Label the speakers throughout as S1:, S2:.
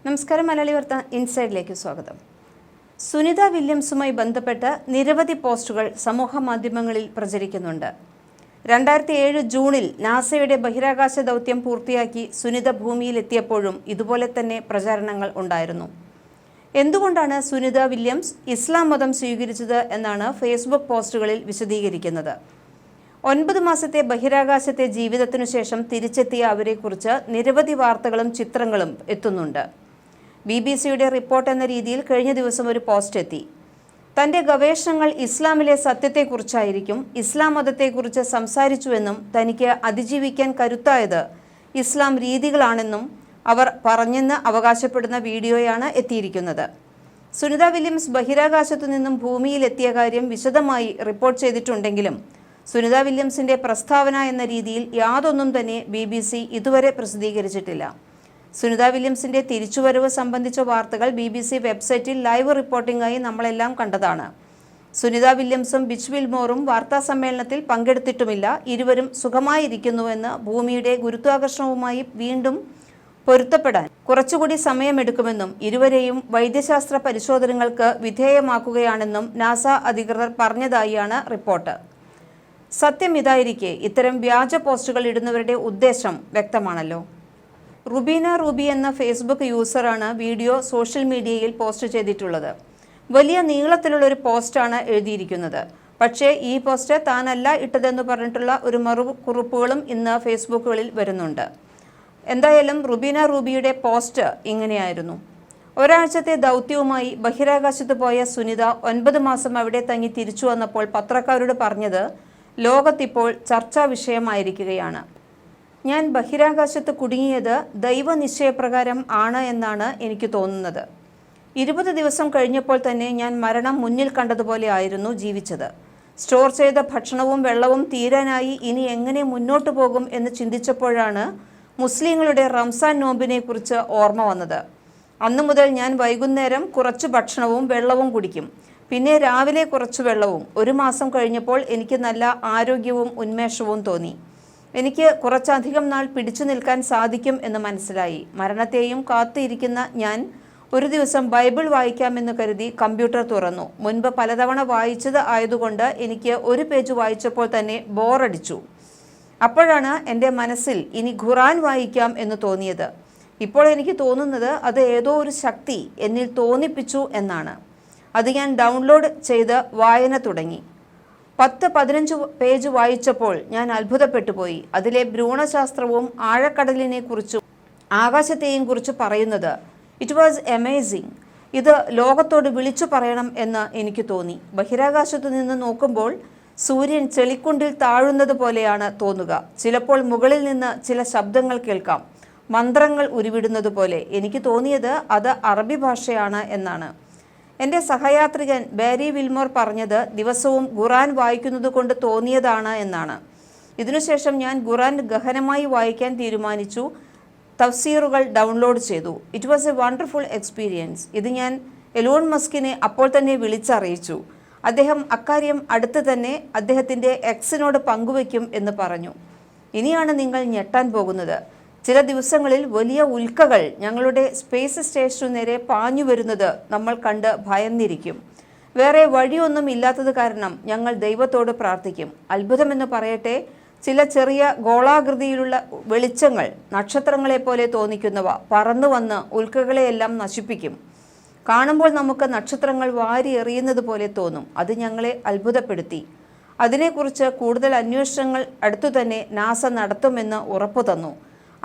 S1: നമസ്കാരം. മലയാളി വാർത്ത ഇൻസൈഡിലേക്ക് സ്വാഗതം. സുനിത വില്യംസുമായി ബന്ധപ്പെട്ട് നിരവധി പോസ്റ്റുകൾ സമൂഹ മാധ്യമങ്ങളിൽ പ്രചരിക്കുന്നുണ്ട്. 2007 ജൂണിൽ നാസയുടെ ബഹിരാകാശ ദൗത്യം പൂർത്തിയാക്കി സുനിത ഭൂമിയിലെത്തിയപ്പോഴും ഇതുപോലെ തന്നെ പ്രചാരണങ്ങൾ ഉണ്ടായിരുന്നു. എന്തുകൊണ്ടാണ് സുനിത വില്യംസ് ഇസ്ലാം മതം സ്വീകരിച്ചത് എന്നാണ് ഫേസ്ബുക്ക് പോസ്റ്റുകളിൽ വിശദീകരിക്കുന്നത്. 9 മാസത്തെ ബഹിരാകാശത്തെ ജീവിതത്തിനു ശേഷം തിരിച്ചെത്തിയ അവരെക്കുറിച്ച് നിരവധി വാർത്തകളും ചിത്രങ്ങളും എത്തുന്നുണ്ട്. BBC-യുടെ റിപ്പോർട്ട് എന്ന രീതിയിൽ കഴിഞ്ഞ ദിവസം ഒരു പോസ്റ്റ് എത്തി. തൻ്റെ ഗവേഷണങ്ങൾ ഇസ്ലാമിലെ സത്യത്തെക്കുറിച്ചായിരിക്കും, ഇസ്ലാം മതത്തെക്കുറിച്ച് സംസാരിച്ചുവെന്നും തനിക്ക് അതിജീവിക്കാൻ കരുത്തായത് ഇസ്ലാം രീതികളാണെന്നും അവർ പറഞ്ഞെന്ന് അവകാശപ്പെടുന്ന വീഡിയോയാണ് എത്തിയിരിക്കുന്നത്. സുനിത വില്യംസ് ബഹിരാകാശത്തു നിന്നും ഭൂമിയിലെത്തിയ കാര്യം വിശദമായി റിപ്പോർട്ട് ചെയ്തിട്ടുണ്ടെങ്കിലും സുനിത വില്യംസിൻ്റെ പ്രസ്താവന എന്ന രീതിയിൽ യാതൊന്നും തന്നെ BBC ഇതുവരെ പ്രസിദ്ധീകരിച്ചിട്ടില്ല. സുനിത വില്യംസിൻ്റെ തിരിച്ചുവരവ് സംബന്ധിച്ച വാർത്തകൾ BBC വെബ്സൈറ്റിൽ ലൈവ് റിപ്പോർട്ടിംഗായി നമ്മളെല്ലാം കണ്ടതാണ്. സുനിത വില്യംസും ബിച്ച് വിൽമോറും വാർത്താ സമ്മേളനത്തിൽ പങ്കെടുത്തിട്ടുമില്ല. ഇരുവരും സുഖമായിരിക്കുന്നുവെന്ന് ഭൂമിയുടെ ഗുരുത്വാകർഷണവുമായി വീണ്ടും പൊരുത്തപ്പെടാൻ കുറച്ചുകൂടി സമയമെടുക്കുമെന്നും ഇരുവരെയും വൈദ്യശാസ്ത്ര പരിശോധനകൾക്ക് വിധേയമാക്കുകയാണെന്നും നാസ അധികൃതർ പറഞ്ഞതായാണ് റിപ്പോർട്ട്. സത്യം ഇതായിരിക്കെ ഇത്തരം വ്യാജ പോസ്റ്റുകൾ ഇടുന്നവരുടെ ഉദ്ദേശം വ്യക്തമാണല്ലോ. റുബീന റൂബി എന്ന ഫേസ്ബുക്ക് യൂസറാണ് വീഡിയോ സോഷ്യൽ മീഡിയയിൽ പോസ്റ്റ് ചെയ്തിട്ടുള്ളത്. വലിയ നീളത്തിലുള്ളൊരു പോസ്റ്റാണ് എഴുതിയിരിക്കുന്നത്. പക്ഷേ ഈ പോസ്റ്റ് താനല്ല ഇട്ടതെന്ന് പറഞ്ഞിട്ടുള്ള ഒരു മറുകുറിപ്പുകളും ഇന്ന് ഫേസ്ബുക്കുകളിൽ വരുന്നുണ്ട്. എന്തായാലും റുബീന റൂബിയുടെ പോസ്റ്റ് ഇങ്ങനെയായിരുന്നു: ഒരാഴ്ചത്തെ ദൗത്യവുമായി ബഹിരാകാശത്ത് പോയ സുനിത 9 മാസം അവിടെ തങ്ങി തിരിച്ചു വന്നപ്പോൾ പത്രക്കാരോട് പറഞ്ഞത് ലോകത്തിപ്പോൾ ചർച്ചാ വിഷയമായിരിക്കുകയാണ്. ഞാൻ ബഹിരാകാശത്ത് കുടുങ്ങിയത് ദൈവനിശ്ചയപ്രകാരം ആണ് എന്നാണ് എനിക്ക് തോന്നുന്നത്. 20 ദിവസം കഴിഞ്ഞപ്പോൾ തന്നെ ഞാൻ മരണം മുന്നിൽ കണ്ടതുപോലെ ആയിരുന്നു ജീവിച്ചത്. സ്റ്റോർ ചെയ്ത ഭക്ഷണവും വെള്ളവും തീരാനായി ഇനി എങ്ങനെ മുന്നോട്ട് പോകും എന്ന് ചിന്തിച്ചപ്പോഴാണ് മുസ്ലിങ്ങളുടെ റംസാൻ നോമ്പിനെക്കുറിച്ച് ഓർമ്മ വന്നത്. അന്നു മുതൽ ഞാൻ വൈകുന്നേരം കുറച്ച് ഭക്ഷണവും വെള്ളവും കുടിക്കും, പിന്നെ രാവിലെ കുറച്ച് വെള്ളവും. 1 മാസം കഴിഞ്ഞപ്പോൾ എനിക്ക് നല്ല ആരോഗ്യവും ഉന്മേഷവും തോന്നി. എനിക്ക് കുറച്ചധികം നാൾ പിടിച്ചു നിൽക്കാൻ സാധിക്കും എന്ന് മനസ്സിലായി. മരണത്തെയും കാത്തിരിക്കുന്ന ഞാൻ ഒരു ദിവസം ബൈബിൾ വായിക്കാമെന്ന് കരുതി കമ്പ്യൂട്ടർ തുറന്നു. മുൻപ് പലതവണ വായിച്ചത് ആയതുകൊണ്ട് എനിക്ക് ഒരു പേജ് വായിച്ചപ്പോൾ തന്നെ ബോറടിച്ചു. അപ്പോഴാണ് എൻ്റെ മനസ്സിൽ ഇനി ഖുറാൻ വായിക്കാം എന്ന് തോന്നിയത്. ഇപ്പോൾ എനിക്ക് തോന്നുന്നത് അത് ഏതോ ഒരു ശക്തി എന്നിൽ തോന്നിപ്പിച്ചു എന്നാണ്. അത് ഞാൻ ഡൗൺലോഡ് ചെയ്ത് വായന തുടങ്ങി. 10-15 പേജ് വായിച്ചപ്പോൾ ഞാൻ അത്ഭുതപ്പെട്ടു പോയി. അതിലെ ഭ്രൂണശാസ്ത്രവും ആഴക്കടലിനെ കുറിച്ചും ആകാശത്തെയും കുറിച്ച് പറയുന്നത് ഇറ്റ് വാസ് അമേസിങ്. ഇത് ലോകത്തോട് വിളിച്ചു പറയണം എന്ന് എനിക്ക് തോന്നി. ബഹിരാകാശത്തു നിന്ന് നോക്കുമ്പോൾ സൂര്യൻ ചെളിക്കുണ്ടിൽ താഴുന്നത് പോലെയാണ് തോന്നുക. ചിലപ്പോൾ മുകളിൽ നിന്ന് ചില ശബ്ദങ്ങൾ കേൾക്കാം, മന്ത്രങ്ങൾ ഉരുവിടുന്നത് പോലെ. എനിക്ക് തോന്നിയത് അത് അറബി ഭാഷയാണ് എന്നാണ്. എൻ്റെ സഹയാത്രികൻ ബാരി വിൽമോർ പറഞ്ഞത് ദിവസവും ഖുറാൻ വായിക്കുന്നത് കൊണ്ട് തോന്നിയതാണ് എന്നാണ്. ഇതിനുശേഷം ഞാൻ ഖുറാൻ ഗഹനമായി വായിക്കാൻ തീരുമാനിച്ചു. തഫ്സീറുകൾ ഡൗൺലോഡ് ചെയ്തു. It was A wonderful experience. ഇത് ഞാൻ എലോൺ മസ്കിനെ അപ്പോൾ തന്നെ വിളിച്ചറിയിച്ചു. അദ്ദേഹം അക്കാര്യം അടുത്ത് തന്നെ അദ്ദേഹത്തിൻ്റെ എക്സിനോട് പങ്കുവയ്ക്കും എന്ന് പറഞ്ഞു. ഇനിയാണ് നിങ്ങൾ ഞെട്ടാൻ പോകുന്നത്. ചില ദിവസങ്ങളിൽ വലിയ ഉൽക്കകൾ ഞങ്ങളുടെ സ്പേസ് സ്റ്റേഷനു നേരെ പാഞ്ഞു വരുന്നത് നമ്മൾ കണ്ട് ഭയന്നിരിക്കും. വേറെ വഴിയൊന്നും ഇല്ലാത്തത് കാരണം ഞങ്ങൾ ദൈവത്തോട് പ്രാർത്ഥിക്കും. അത്ഭുതമെന്ന് പറയട്ടെ, ചില ചെറിയ ഗോളാകൃതിയിലുള്ള വെളിച്ചങ്ങൾ, നക്ഷത്രങ്ങളെപ്പോലെ തോന്നിക്കുന്നവ പറന്നു വന്ന് ഉൽക്കകളെയെല്ലാം നശിപ്പിക്കും. കാണുമ്പോൾ നമുക്ക് നക്ഷത്രങ്ങൾ വാരി എറിയുന്നത് പോലെ തോന്നും. അത് ഞങ്ങളെ അത്ഭുതപ്പെടുത്തി. അതിനെക്കുറിച്ച് കൂടുതൽ അന്വേഷണങ്ങൾ അടുത്തു തന്നെ നാസ നടത്തുമെന്ന് ഉറപ്പു തന്നു.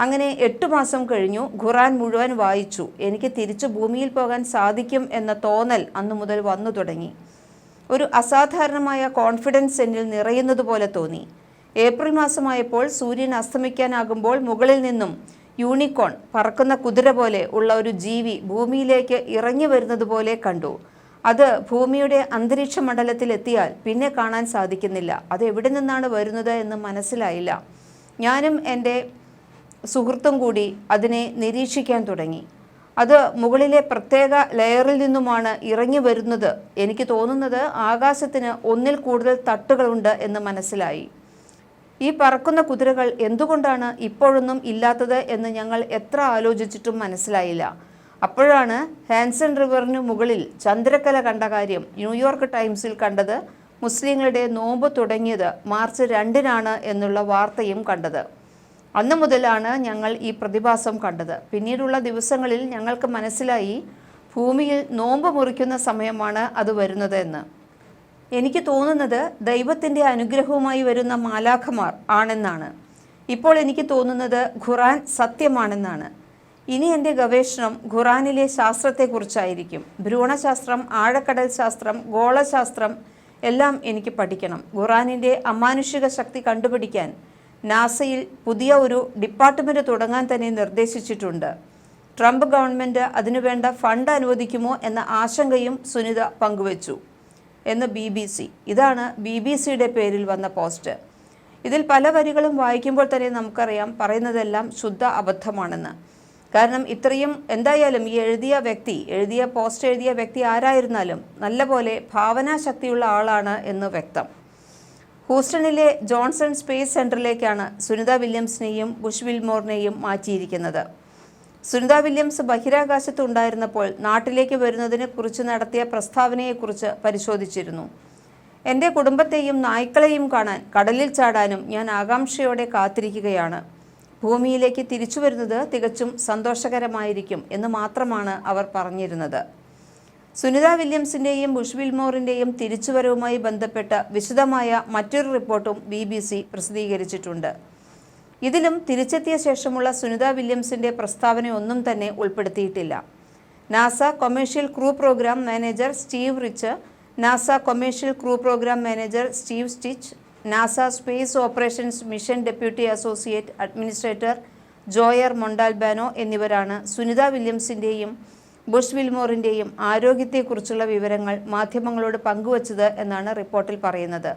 S1: അങ്ങനെ 8 മാസം കഴിഞ്ഞു. ഖുറാൻ മുഴുവൻ വായിച്ചു. എനിക്ക് തിരിച്ചു ഭൂമിയിൽ പോകാൻ സാധിക്കും എന്ന തോന്നൽ അന്നു മുതൽ വന്നു തുടങ്ങി. ഒരു അസാധാരണമായ കോൺഫിഡൻസ് എന്നിൽ നിറയുന്നത് പോലെ തോന്നി. ഏപ്രിൽ മാസമായപ്പോൾ സൂര്യൻ അസ്തമിക്കാനാകുമ്പോൾ മുകളിൽ നിന്നും യൂണിക്കോൺ, പറക്കുന്ന കുതിര പോലെ ഉള്ള ഒരു ജീവി ഭൂമിയിലേക്ക് ഇറങ്ങി വരുന്നത് പോലെ കണ്ടു. അത് ഭൂമിയുടെ അന്തരീക്ഷ മണ്ഡലത്തിലെത്തിയാൽ പിന്നെ കാണാൻ സാധിക്കുന്നില്ല. അത് എവിടെ നിന്നാണ് വരുന്നത് എന്ന് മനസ്സിലായില്ല. ഞാനും എൻ്റെ സുഹൃത്തും കൂടി അതിനെ നിരീക്ഷിക്കാൻ തുടങ്ങി. അത് മുകളിലെ പ്രത്യേക ലെയറിൽ നിന്നുമാണ് ഇറങ്ങി വരുന്നത്. എനിക്ക് തോന്നുന്നത് ആകാശത്തിന് 1-ൽ കൂടുതൽ തട്ടുകളുണ്ട് എന്ന് മനസ്സിലായി. ഈ പറക്കുന്ന കുതിരകൾ എന്തുകൊണ്ടാണ് ഇപ്പോഴൊന്നും ഇല്ലാത്തത് എന്ന് ഞങ്ങൾ എത്ര ആലോചിച്ചിട്ടും മനസ്സിലായില്ല. അപ്പോഴാണ് ഹാൻസൺ റിവറിന് മുകളിൽ ചന്ദ്രക്കല കണ്ട കാര്യം ന്യൂയോർക്ക് ടൈംസിൽ കണ്ടത് മുസ്ലിങ്ങളുടെ നോമ്പ് തുടങ്ങിയത് മാർച്ച് 2-നാണ് എന്നുള്ള വാർത്തയും കണ്ടത്. അന്നു മുതലാണ് ഞങ്ങൾ ഈ പ്രതിഭാസം കണ്ടത്. പിന്നീടുള്ള ദിവസങ്ങളിൽ ഞങ്ങൾക്ക് മനസ്സിലായി ഭൂമിയിൽ നോമ്പ് മുറിക്കുന്ന സമയമാണ് അത് വരുന്നത് എന്ന്. എനിക്ക് തോന്നുന്നത് ദൈവത്തിൻ്റെ അനുഗ്രഹവുമായി വരുന്ന മാലാഖമാർ ആണെന്നാണ്. ഇപ്പോൾ എനിക്ക് തോന്നുന്നത് ഖുറാൻ സത്യമാണെന്നാണ്. ഇനി എൻ്റെ ഗവേഷണം ഖുറാനിലെ ശാസ്ത്രത്തെക്കുറിച്ചായിരിക്കും. ഭ്രൂണശാസ്ത്രം, ആഴക്കടൽ ശാസ്ത്രം, ഗോളശാസ്ത്രം എല്ലാം എനിക്ക് പഠിക്കണം. ഖുറാനിൻ്റെ അമാനുഷിക ശക്തി കണ്ടുപിടിക്കാൻ നാസയിൽ പുതിയ ഒരു ഡിപ്പാർട്ട്മെൻറ്റ് തുടങ്ങാൻ തന്നെ നിർദ്ദേശിച്ചിട്ടുണ്ട്. ട്രംപ് ഗവൺമെൻറ് അതിനുവേണ്ട ഫണ്ട് അനുവദിക്കുമോ എന്ന ആശങ്കയും സുനിത പങ്കുവച്ചു എന്ന് BBC. ഇതാണ് BBCയുടെ പേരിൽ വന്ന പോസ്റ്റ്. ഇതിൽ പല വരികളും വായിക്കുമ്പോൾ തന്നെ നമുക്കറിയാം പറയുന്നതെല്ലാം ശുദ്ധ അബദ്ധമാണെന്ന്. കാരണം ഇത്രയും എന്തായാലും ഈ പോസ്റ്റ് എഴുതിയ വ്യക്തി ആരായിരുന്നാലും നല്ലപോലെ ഭാവനാശക്തിയുള്ള ആളാണ് എന്ന് വ്യക്തം. ഹൂസ്റ്റണിലെ ജോൺസൺ സ്പേസ് സെൻറ്ററിലേക്കാണ് സുനിത വില്യംസിനെയും ബുഷ് വിൽമോറിനെയും മാറ്റിയിരിക്കുന്നത്. സുനിത വില്യംസ് ബഹിരാകാശത്ത് ഉണ്ടായിരുന്നപ്പോൾ നാട്ടിലേക്ക് വരുന്നതിനെ കുറിച്ച് നടത്തിയ പ്രസ്താവനയെക്കുറിച്ച് പരിശോധിച്ചിരുന്നു. എൻ്റെ കുടുംബത്തെയും നായ്ക്കളെയും കാണാൻ കടലിൽ ചാടാനും ഞാൻ ആകാംക്ഷയോടെ കാത്തിരിക്കുകയാണ്. ഭൂമിയിലേക്ക് തിരിച്ചു വരുന്നത് തികച്ചും സന്തോഷകരമായിരിക്കും എന്ന് മാത്രമാണ് അവർ പറഞ്ഞിരുന്നത്. സുനിത വില്യംസിൻ്റെയും ബുഷ് വിൽമോറിൻ്റെയും തിരിച്ചുവരവുമായി ബന്ധപ്പെട്ട വിശദമായ മറ്റൊരു റിപ്പോർട്ടും BBC പ്രസിദ്ധീകരിച്ചിട്ടുണ്ട്. ഇതിലും തിരിച്ചെത്തിയ ശേഷമുള്ള സുനിത വില്യംസിൻ്റെ പ്രസ്താവനയൊന്നും തന്നെ ഉൾപ്പെടുത്തിയിട്ടില്ല. NASA commercial crew program manager Steve Rich, NASA commercial crew program manager Steve Stich, NASA space operations mission deputy associate administrator Joel Montalbano എന്നിവരാണ് സുനിത വില്യംസിൻ്റെയും ബുഷ് വിൽമോറിൻ്റെയും ആരോഗ്യത്തെക്കുറിച്ചുള്ള വിവരങ്ങൾ മാധ്യമങ്ങളോട് പങ്കുവച്ചത് എന്നാണ് റിപ്പോർട്ടിൽ പറയുന്നത്.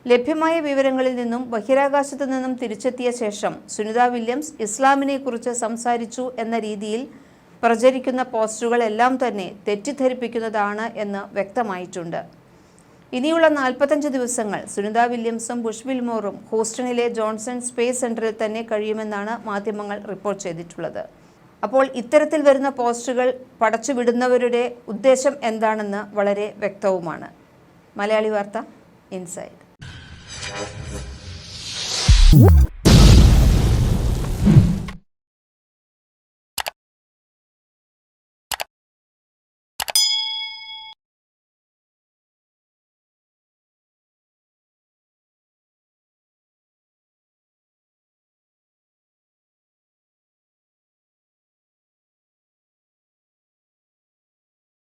S1: ലഭ്യമായ വിവരങ്ങളിൽ നിന്നും ബഹിരാകാശത്തു നിന്നും തിരിച്ചെത്തിയ ശേഷം സുനിത വില്യംസ് ഇസ്ലാമിനെക്കുറിച്ച് സംസാരിച്ചു എന്ന രീതിയിൽ പ്രചരിക്കുന്ന പോസ്റ്റുകളെല്ലാം തന്നെ തെറ്റിദ്ധരിപ്പിക്കുന്നതാണ് എന്ന് വ്യക്തമായിട്ടുണ്ട്. ഇനിയുള്ള 45 ദിവസങ്ങൾ സുനിത വില്യംസും ബുഷ് വിൽമോറും ഹൂസ്റ്റണിലെ ജോൺസൺ സ്പേസ് സെൻറ്ററിൽ തന്നെ കഴിയുമെന്നാണ് മാധ്യമങ്ങൾ റിപ്പോർട്ട് ചെയ്തിട്ടുള്ളത്. അപ്പോൾ ഇത്തരത്തിൽ വരുന്ന പോസ്റ്റുകൾ പടച്ചുവിടുന്നവരുടെ ഉദ്ദേശം എന്താണെന്ന് വളരെ വ്യക്തവുമാണ്. മലയാളി വാർത്ത ഇൻസൈഡ്.